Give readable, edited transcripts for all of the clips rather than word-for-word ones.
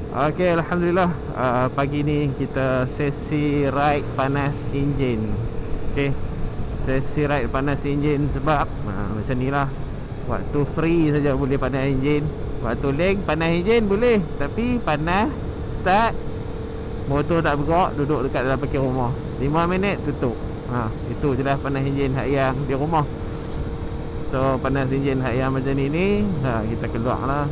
Okey, Alhamdulillah, pagi ni kita sesi ride panas enjin. Okey, sesi ride panas enjin sebab macam ni lah. Waktu free saja boleh panas enjin. Waktu lag panas enjin boleh, tapi panas start motor tak bergerak, duduk dekat dalam parking rumah 5 minit tutup. Itu je lah panas enjin hak yang di rumah. So panas enjin hak yang macam ni kita keluar lah,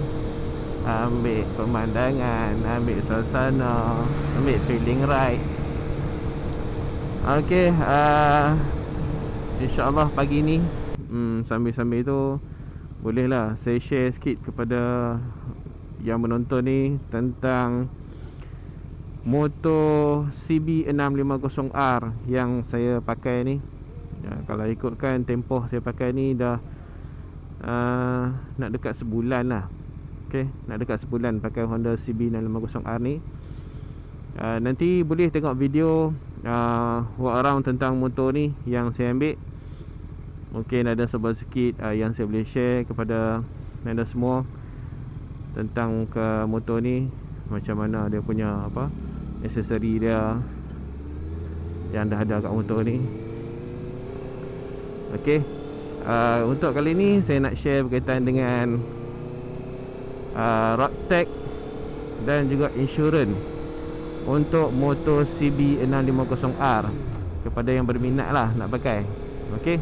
ambil pemandangan, ambil suasana, ambil feeling ride. Okey, InsyaAllah pagi ni sambil-sambil tu bolehlah saya share sikit kepada yang menonton ni tentang motor CB650R yang saya pakai ni. Kalau ikutkan tempoh saya pakai ni dah nak dekat sebulan lah. Okay, nak dekat sebulan pakai Honda CB650R ni. Nanti boleh tengok video walk around tentang motor ni yang saya ambil. Mungkin ada sebuah sikit yang saya boleh share kepada anda semua tentang motor ni, macam mana dia punya aksesori dia yang dah ada kat motor ni. Okey, untuk kali ni saya nak share berkaitan dengan road tax dan juga insurans untuk motor CB650R kepada yang berminat lah nak pakai. Okey,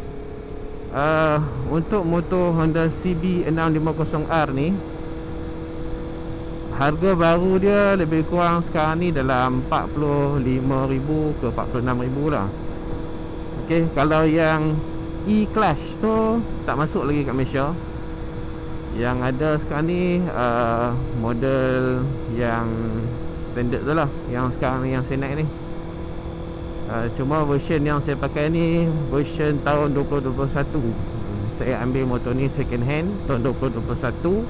untuk motor Honda CB650R ni, harga baru dia lebih kurang sekarang ni dalam 45,000 ke 46,000 lah. Okey, kalau yang E-Class tu tak masuk lagi kat Malaysia. Yang ada sekarang ni model yang standard tu lah, yang sekarang ni yang saya naik ni. Cuma version yang saya pakai ni version tahun 2021. Saya ambil motor ni second hand tahun 2021.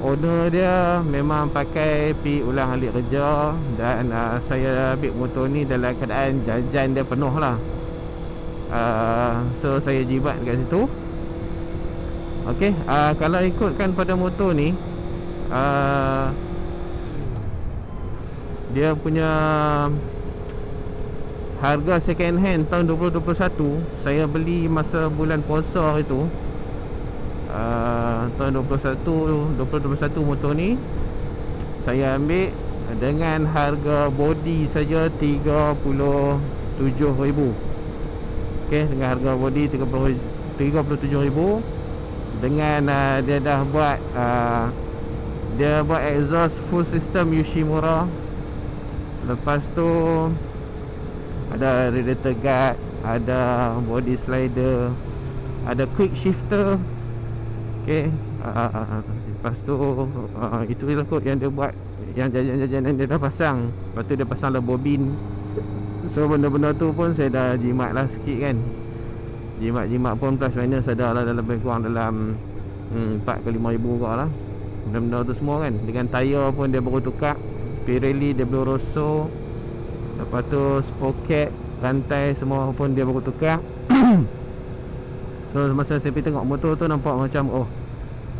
Owner dia memang pakai pi ulang alik kerja. Dan saya ambil motor ni dalam keadaan jajan dia penuh lah. So saya jimat kat situ. Okey, kalau ikutkan pada motor ni, dia punya harga second hand tahun 2021, saya beli masa bulan puasa itu. Tahun 2021 motor ni saya ambil dengan harga body saja 37,000. Okey, dengan harga body 37,000. Dengan dia dah buat dia buat exhaust full system Yoshimura. Lepas tu ada radiator guard, ada body slider, ada quick shifter. Okey, lepas tu itu lah kot yang dia buat, yang jajan-jajanan dia dah pasang. Lepas tu dia pasang lah bobin. So benda-benda tu pun saya dah jimat lah sikit kan. Jimat pun plus minus ada lah dalam lebih kurang dalam 4 ke 5 ribu kot lah. Benda-benda tu semua kan. Dengan tayar pun dia baru tukar, Pirelli Deblo Rosso. Lepas tu sprocket, rantai semua pun dia baru tukar. So masa saya pergi tengok motor tu, nampak macam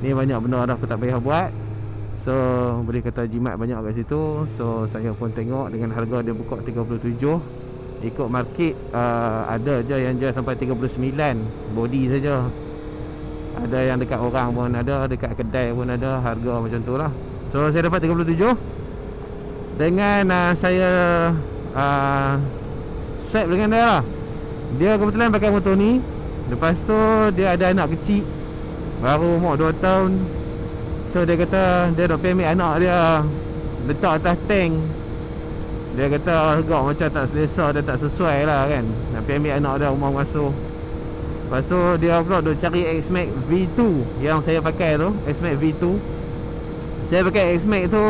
ni banyak benda dah aku tak payah buat. So boleh kata jimat banyak kat situ. So saya pun tengok dengan harga dia buka 37. Ikut market ada je yang jual sampai 39 body saja. Ada yang dekat orang pun ada, dekat kedai pun ada, harga macam tu lah. So saya dapat 37. Dengan saya swap dengan dia lah. Dia kebetulan pakai motor ni. Lepas tu dia ada anak kecil, baru umur 2 tahun. So dia kata dia nak pergi ambil anak dia letak atas tank. Dia kata agak macam tak selesa, dia tak sesuai lah kan, nak pergi ambil anak dia rumah mengasuh. Lepas tu dia pula duk cari X-Max V2 yang saya pakai tu, X-Max V2. Saya pakai X-Max tu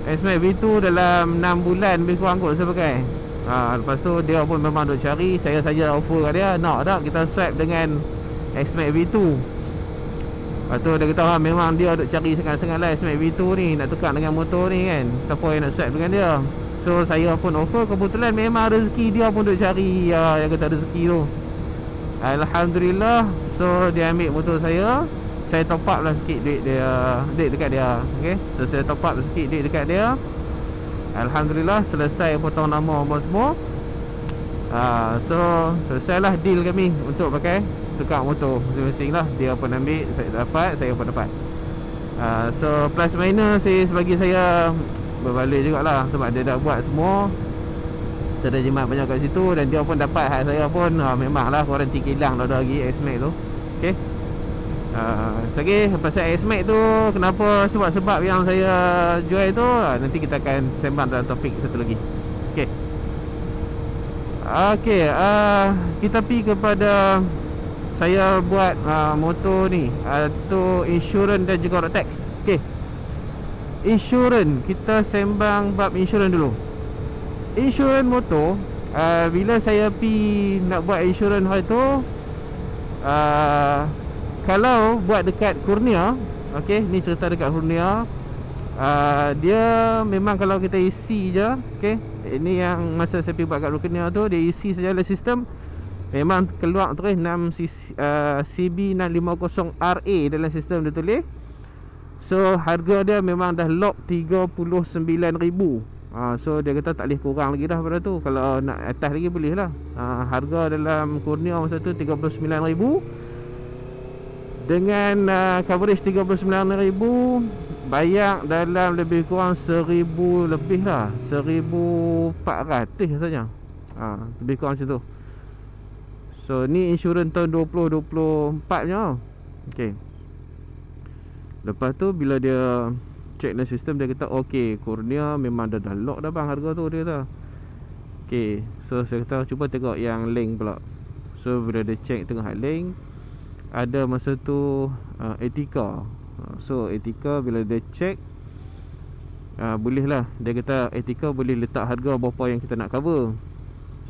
X-Max V2 dalam 6 bulan lebih kurang kot saya pakai. Lepas tu dia pun memang duk cari. Saya saja offer kat dia, nak tak kita swap dengan X-Max V2. Lepas tu dia kata memang dia duk cari sangat-sangat lah X-Max V2 ni, nak tukar dengan motor ni kan, siapa yang nak swap dengan dia. So saya pun offer, kebetulan memang rezeki dia pun duk cari yang kata rezeki tu. Alhamdulillah. So dia ambil motor saya, saya top up lah sikit duit dekat dia. Okay, so saya top up sikit duit dekat dia. Alhamdulillah selesai potong nama apa semua. So selesailah deal kami untuk pakai tukar motor masing-masing lah. Dia pun ambil, saya dapat, saya pun dapat. So plus minus bagi saya berbalik jugalah, sebab dia dah buat semua. Saya dah jimat banyak kat situ, dan dia pun dapat hak saya pun. Memanglah warranty kilang dah lagi X-Max tu. Okay. Lagi pasal X-Max tu, kenapa, sebab-sebab yang saya jual tu, nanti kita akan sembang dalam topik satu lagi. Okay. Okay, kita pergi kepada saya buat motor ni, tu insurans dan juga road tax. Okay, insurans, kita sembang bab insurans dulu. Insurans motor, bila saya pergi nak buat insurans hari tu, kalau buat dekat Kurnia, okay, ni cerita dekat Kurnia, dia memang kalau kita isi je, okay, ini yang masa saya pergi buat kat Kurnia tu, dia isi saja dalam sistem, memang keluar terus 6 CB650RA dalam sistem dia tulis. So harga dia memang dah lock 39,000. So dia kata tak boleh kurang lagi dah pada tu. Kalau nak atas lagi boleh lah. Harga dalam Kurnia masa tu 39,000 dengan coverage 39,000, bayar dalam lebih kurang 1,000 lebih lah, 1,400 rasanya. Lebih kurang macam tu. So ni insurans tahun 2024 nya. Okay. Lepas tu bila dia check dalam sistem, dia kata okay, Kurnia memang dah lock dah bang harga tu, dia kata. Okay, so saya kata cuba tengok yang link pula. So bila dia check tengok link, ada masa tu Etika. So Etika bila dia check, boleh lah, dia kata Etika boleh letak harga berapa yang kita nak cover.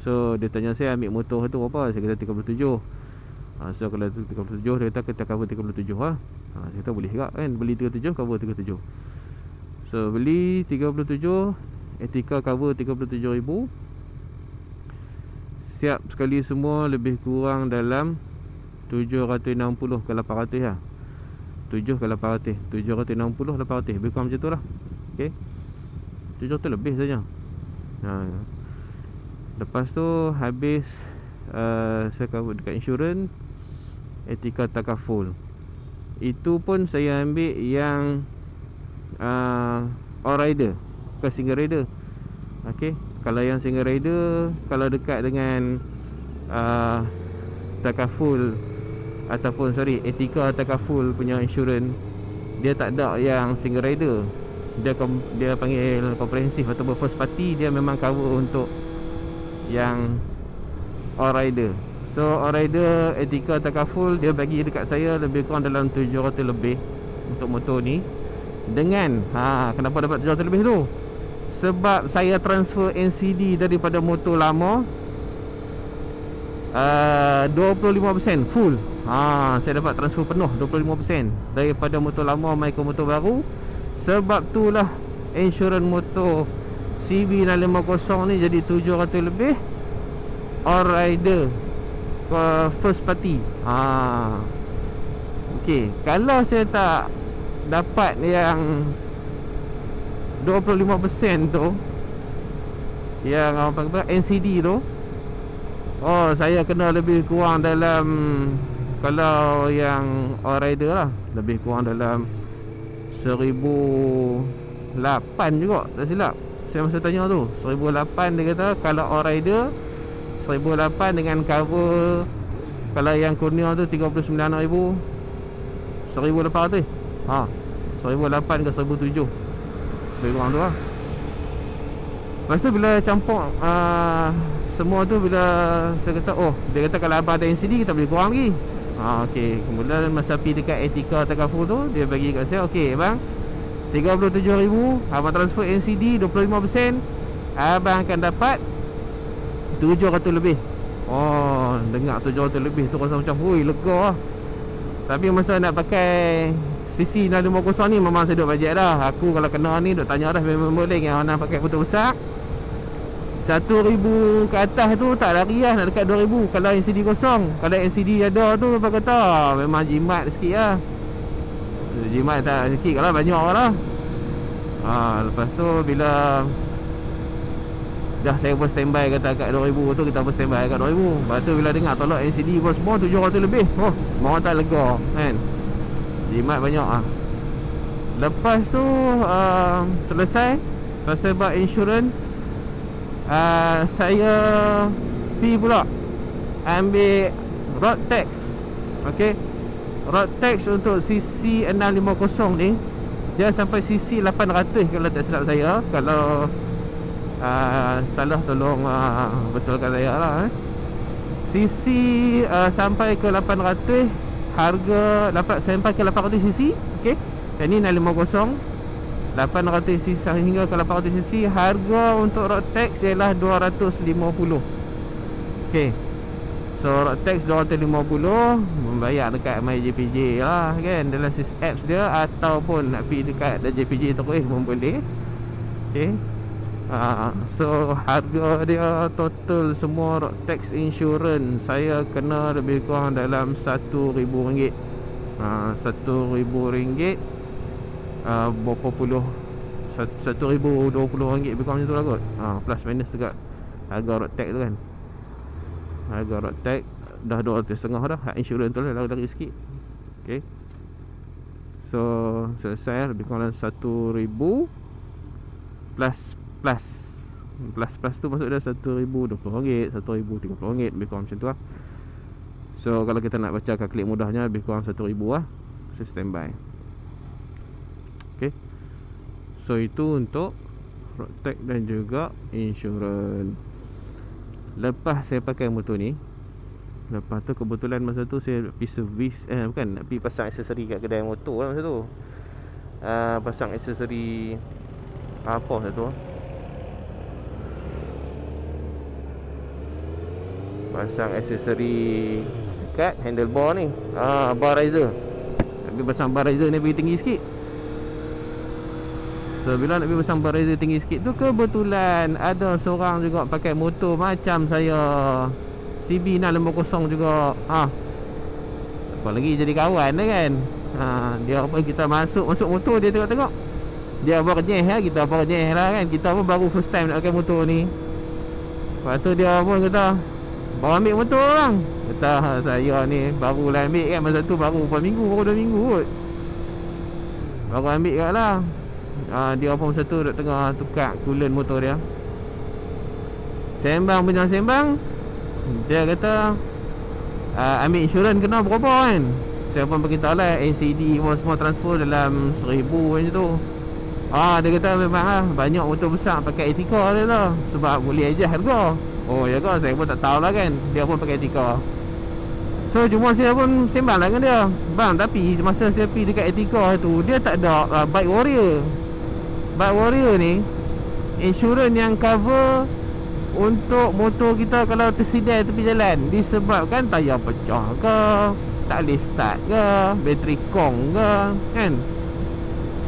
So dia tanya saya ambil motor tu berapa, saya kata 37. So kalau 37, dia kata kita cover 37 lah. Saya kata boleh juga kan, beli 37 cover 37. So beli 37, Etika cover 37,000. Siap sekali semua, lebih kurang dalam 760 ke 800 lah. 7 ke 800, 760 800, lebih kurang macam tu lah. Okay, 700 lebih saja. Lepas tu habis saya cover dekat insurans, Etika takaful. Itu pun saya ambil yang all rider, bukan single rider. Okay, kalau yang single rider, kalau dekat dengan takaful ataupun Etika takaful punya insurans, dia tak ada yang single rider. Dia panggil komprehensif ataupun first party. Dia memang cover untuk yang all rider. So all rider Etika takaful, dia bagi dekat saya lebih kurang dalam 700 lebih untuk motor ni. Dengan kenapa dapat 700 lebih tu? Sebab saya transfer NCD daripada motor lama 25% full. Saya dapat transfer penuh 25% daripada motor lama mai ke motor baru. Sebab itulah insurans motor CB650 ni jadi 700 lebih. All rider first party. Okay, kalau saya tak dapat yang 25% tu, yang apa NCD tu, saya kena lebih kurang dalam, kalau yang all rider lah, lebih kurang dalam 1,008 juga, tak silap. Saya masa tanya tu 1,008, dia kata kalau all rider 1,008 dengan cover. Kalau yang Kurnia tu 39,000, 1,800. 1,008 ke 1,007, lebih kurang tu lah. Lepas tu bila campur semua tu, bila saya kata dia kata kalau abang ada NCD kita boleh kurang lagi. Okay, kemudian masa pergi dekat Etika takaful tu, dia bagi kat saya, okay bang, 37,000 abang transfer NCD 25%, abang akan dapat 700 lebih. Dengar 700 lebih tu rasa macam lega lah. Tapi masa nak pakai CC 650 ni, memang saya duk bajet dah. Aku kalau kena ni duk tanya dah, memang boleh yang nak pakai motor besar 1,000 ke atas tu tak lari lah, nak dekat 2,000 kalau NCD kosong. Kalau NCD ada tu, apa kata memang jimat sikit lah. Jimat tak sikit kalau banyak lah. Lepas tu bila dah saya pun standby kata kat 2000 tu, kita pun standby kat 2000. Lepas tu bila dengar tolak LCD pun semua 700 lebih. Mau tak lega kan. Jimat banyak Lepas tu selesai buat insurans, saya pergi pula ambil road tax. Okay, road tax untuk CC 650 ni dia sampai CC 800 kalau tak silap saya. Kalau salah tolong betulkan saya lah. CC sampai ke 800, harga sampai ke 800 CC. Okay, yang ni 650 800 cc hingga ke 800 cc. Harga untuk road tax ialah 250. Okay, so road tax 250, membayar dekat MyJPJ lah kan, dalam sis apps dia, ataupun nak pergi dekat JPJ terus pun boleh. Okay, so harga dia total semua road tax insurance saya kena lebih kurang dalam RM1,000. RM1,000 berapa puluh, RM1,020 lebih kurang macam tu lah kot. Plus minus juga harga road tax tu kan. Harga road tax dah 250 dah. Hak insurans tu lah lari sikit. Okay, so selesai lebih kurang dalam RM1,000 plus tu maksud dia RM1,020, RM1,030, lebih kurang macam tu lah. So kalau kita nak baca kalkulit mudahnya lebih kurang RM1,000 lah. So standby. Okay, so itu untuk road tax dan juga insurans. Lepas saya pakai motor ni, lepas tu kebetulan masa tu saya pergi servis, bukan, nak pergi pasang aksesori kat kedai motor lah masa tu. Pasang aksesori apa masa tu, pasang aksesori dekat handlebar ni, bar riser. Tapi pasang bar riser ni pergi tinggi sikit. So bila nak pergi pasang bar riser tinggi sikit tu, kebetulan ada seorang juga pakai motor macam saya, CB650 juga. Apa lagi jadi kawan dah kan. Dia pun, kita masuk motor dia tengok-tengok, dia bernyeh lah, kita bernyeh lah kan. Kita pun baru first time nak pakai motor ni. Lepas tu dia pun kata, baru ambil motor orang. Kata saya ni baru lah ambil kan, masa tu baru 2 minggu kot. Baru ambil kat lah. Dia pun masa tu duduk tengah tukar coolant motor dia. Sembang, dia kata ambil insurans kena berapa kan. Saya pun beritahu lah NCD semua transfer dalam 1,000 macam tu. Dia kata memang lah, banyak motor besar pakai Etika dia lah, sebab boleh adjust harga. Ya kan, saya pun tak tahu lah kan, dia pun pakai Etika. So cuma saya pun sembang lah dengan dia, bang, tapi masa saya pergi dekat Etika tu, dia tak ada Bike Warrior. Bike Warrior ni insurans yang cover untuk motor kita kalau tersidai tepi jalan, disebabkan tayar pecah ke, tak boleh start ke, bateri kong ke kan.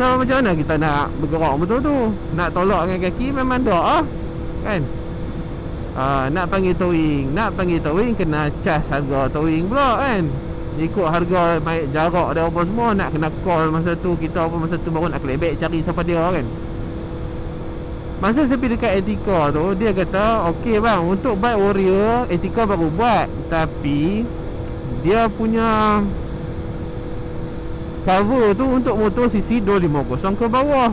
So macam mana kita nak bergerak motor tu? Nak tolak dengan kaki memang tak kan. Nak panggil towing kena cas harga towing pula kan. Ikut harga jarak dia apa semua, nak kena call masa tu. Kita pun masa tu baru nak claim back, cari siapa dia kan. Masa saya pergi dekat Etika tu, dia kata okey bang, untuk Bike Warrior Etika baru buat, tapi dia punya cover tu untuk motor CC 250 ke bawah.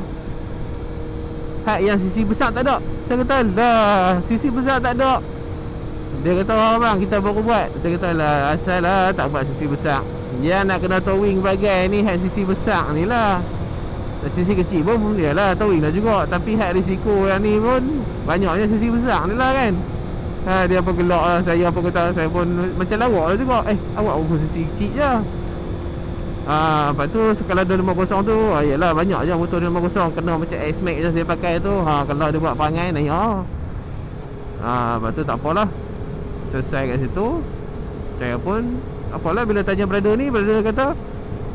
Hak yang CC besar tak ada. Saya kata lah, CC besar tak ada. Dia kata bang, kita baru buat. Saya kata lah, asal lah tak buat CC besar. Dia nak kena towing bagai ni, hak CC besar ni lah. CC kecil pun dia lah towing lah juga, tapi hak risiko yang ni pun banyaknya CC besar ni lah kan. Dia pun gelak lah. Saya pun kata, saya pun macam lawak lah juga. Awak pun CC kecil je. Lepas tu kalau 250 tu, yalah banyak je motor 250. Kena macam X-Max je saya pakai tu. Kalau dia buat perangai naik lepas tu tak apalah, selesai kat situ. Saya pun apalah, bila tanya brother ni, brother kata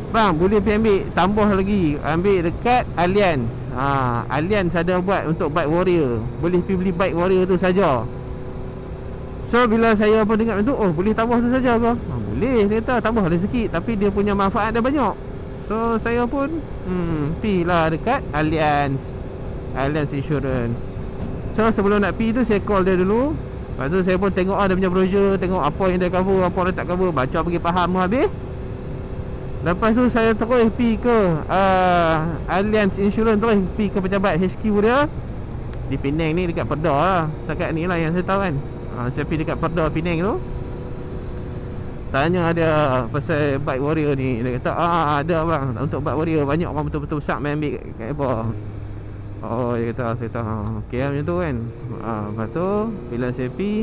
bang boleh pergi ambil tambah lagi, ambil dekat Alliance. Alliance ada buat untuk Bike Warrior, boleh pergi beli Bike Warrior tu saja. So bila saya pun dengar tu, boleh tambah tu saja ke? Boleh, dia kata tambah lagi sikit, tapi dia punya manfaat dah banyak. So saya pun pergi lah dekat Allianz Insurance. So sebelum nak pergi tu saya call dia dulu. Lepas tu saya pun tengok dia punya brochure, tengok apa yang dia cover, apa yang tak cover, baca bagi faham habis. Lepas tu saya terus pergi ke Allianz Insurance, terus pergi ke pejabat HQ dia di Penang ni, dekat Pedah lah. Setakat ni lah yang saya tahu kan. Saya pergi dekat Pedah Penang tu, tanya dia pasal Bike Warrior ni. Dia kata ada bang, untuk Bike Warrior banyak orang betul-betul besar main ambil kat apa. Oh, dia kata, saya kata okey macam tu kan. Lepas tu bila saya pergi,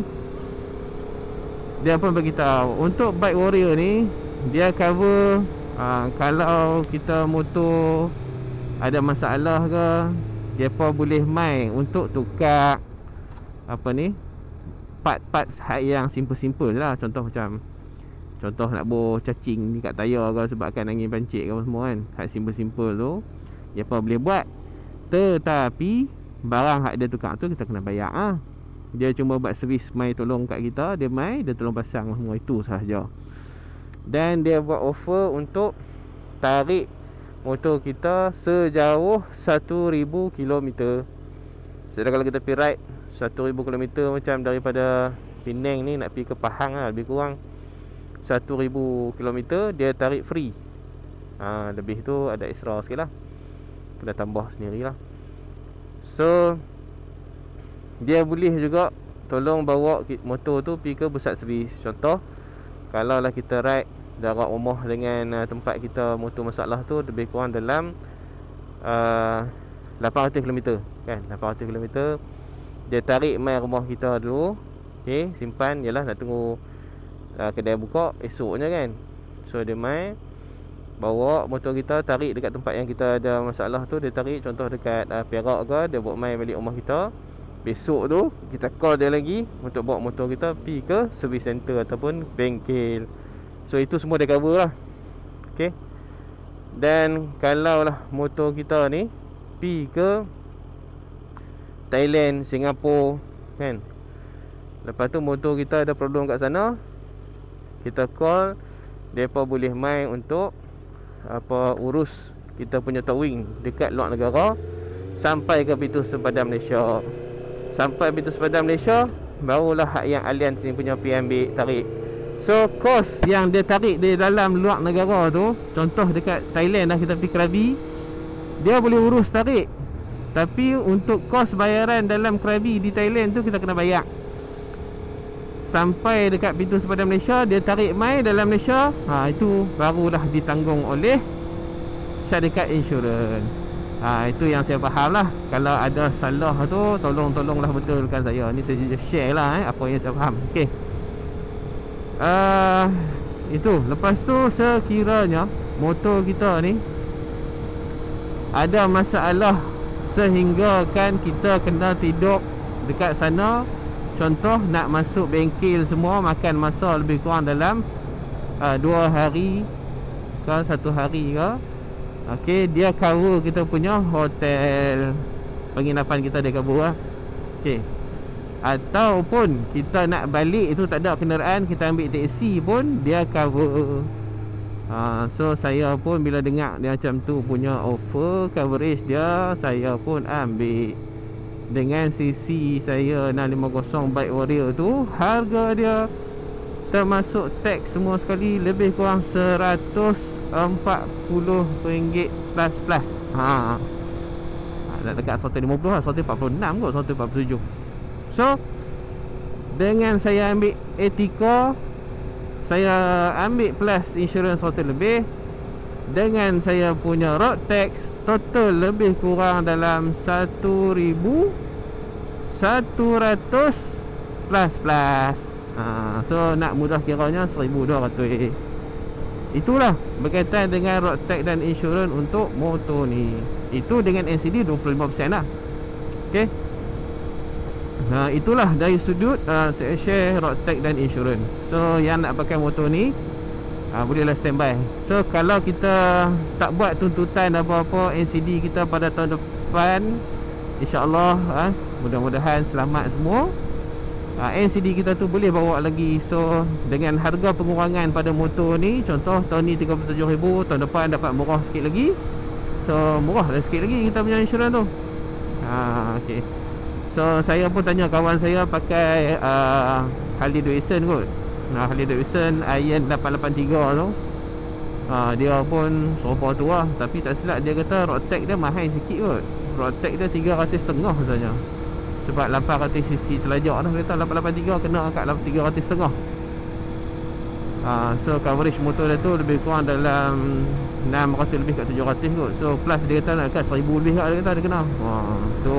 dia pun beritahu untuk Bike Warrior ni dia cover kalau kita motor ada masalah ke, dia pun boleh main untuk tukar apa ni, part-part yang simple-simple lah. Contoh nak bor cacing dekat tayar ke sebabkan angin pancit ke semua kan. Hak simple-simple tu dia pun boleh buat. Tetapi barang hak dia tukar tu kita kena bayar Dia cuma buat servis, mai tolong kat kita, dia mai, dia tolong pasang semua, itu sahaja. Dan dia buat offer untuk tarik motor kita sejauh 1,000 km. Jadi kalau kita pergi ride 1,000 km, macam daripada Penang ni nak pergi ke Pahang lah, lebih kurang 1,000 km dia tarik free. Lebih tu ada extra sikit lah, kena tambah sendiri lah. So dia boleh juga tolong bawa motor tu pergi ke pusat servis. Contoh, kalau lah kita ride jarak rumah dengan tempat kita motor masalah tu lebih kurang dalam 800 km kan, 800 km. Dia tarik mai rumah kita dulu, okey, simpan, yalah nak tunggu kedai buka esoknya kan. So dia mai bawa motor kita, tarik dekat tempat yang kita ada masalah tu. Dia tarik contoh dekat Perak ke, dia bawa mai balik rumah kita. Besok tu kita call dia lagi untuk bawa motor kita pergi ke service center ataupun bengkel. So itu semua dia cover lah. Okay. Dan kalau lah motor kita ni pergi ke Thailand, Singapura kan, lepas tu motor kita ada problem kat sana, kita call, mereka boleh main untuk urus kita punya towing dekat luar negara sampai ke pintu sepadan Malaysia. Sampai pintu sepadan Malaysia, barulah hak yang Allianz ni punya ambil tarik. So kos yang dia tarik di dalam luar negara tu, contoh dekat Thailand lah, kita pergi Krabi, dia boleh urus tarik. Tapi untuk kos bayaran dalam Krabi di Thailand tu kita kena bayar. Sampai dekat pintu sepadan Malaysia, dia tarik mai dalam Malaysia, itu barulah ditanggung oleh syarikat insurans. Itu yang saya faham lah. Kalau ada salah tu, tolonglah betulkan saya. Ni saya just share lah apa yang saya faham. Okay. Itu. Lepas tu sekiranya motor kita ni ada masalah sehingga kan kita kena tidur dekat sana, contoh nak masuk bengkel semua, makan masa lebih kurang dalam 2 hari ke 1 hari ke. Okey, dia cover kita punya hotel, penginapan kita dia cover lah. Okey. Ataupun kita nak balik itu tak ada kenderaan, kita ambil teksi pun dia cover. So saya pun bila dengar dia macam tu punya offer coverage dia, saya pun ambil. Dengan CC saya 650 Bike Warrior tu, harga dia termasuk tax semua sekali lebih kurang RM140 plus. Nak dekat 150 lah, 146 kot, 147. So dengan saya ambil Etika, saya ambil plus insurans hotel lebih, dengan saya punya road tax, total lebih kurang dalam 1,100 plus. So nak mudah kiranya 1,200. Itulah berkaitan dengan road tax dan insurans untuk motor ni. Itu dengan NCD 25% lah. Okay. Itulah dari sudut saya share road tax dan insurans. So yang nak pakai motor ni bolehlah standby. So kalau kita tak buat tuntutan apa-apa NCD kita pada tahun depan, InsyaAllah mudah-mudahan selamat semua. NCD kita tu boleh bawa lagi. So dengan harga pengurangan pada motor ni, contoh tahun ni 37,000, tahun depan dapat murah sikit lagi. So murah dah sikit lagi kita punya insurans tu. Okay. So saya pun tanya kawan saya pakai Harley Davidson kot. Harley Davidson Iron 883 tu. Dia pun serupa tu lah. Tapi tak silap dia kata road tag dia mahal sikit kot. Road tag dia 350 katanya. Sebab 800cc telajak dah. Kata 883 kena kat 350. So coverage motor dia tu lebih kurang dalam 600 lebih kat 700 kot. So plus dia kata nak kat 1000 lebih kat dia kata dia kena. Tu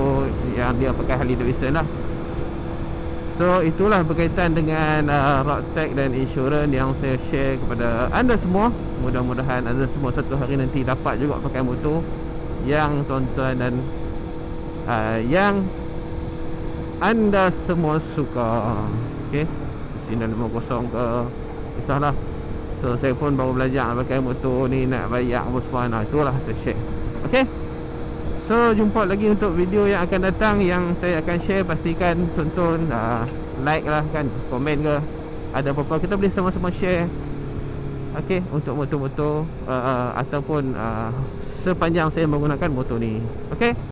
yang dia pakai Harley Davidson lah. So itulah berkaitan dengan road tag dan insurans yang saya share kepada anda semua. Mudah-mudahan anda semua satu hari nanti dapat juga pakai motor yang tuan-tuan dan yang anda semua suka. Okay, Sinar 50 ke, kisahlah. So saya pun baru belajar nak pakai motor ni, nak bayar apa semua. Itulah saya share. Okay, so jumpa lagi untuk video yang akan datang yang saya akan share. Pastikan tonton, like lah kan, komen ke, ada apa-apa kita boleh sama-sama share. Okay, untuk motor-motor ataupun sepanjang saya menggunakan motor ni. Okay.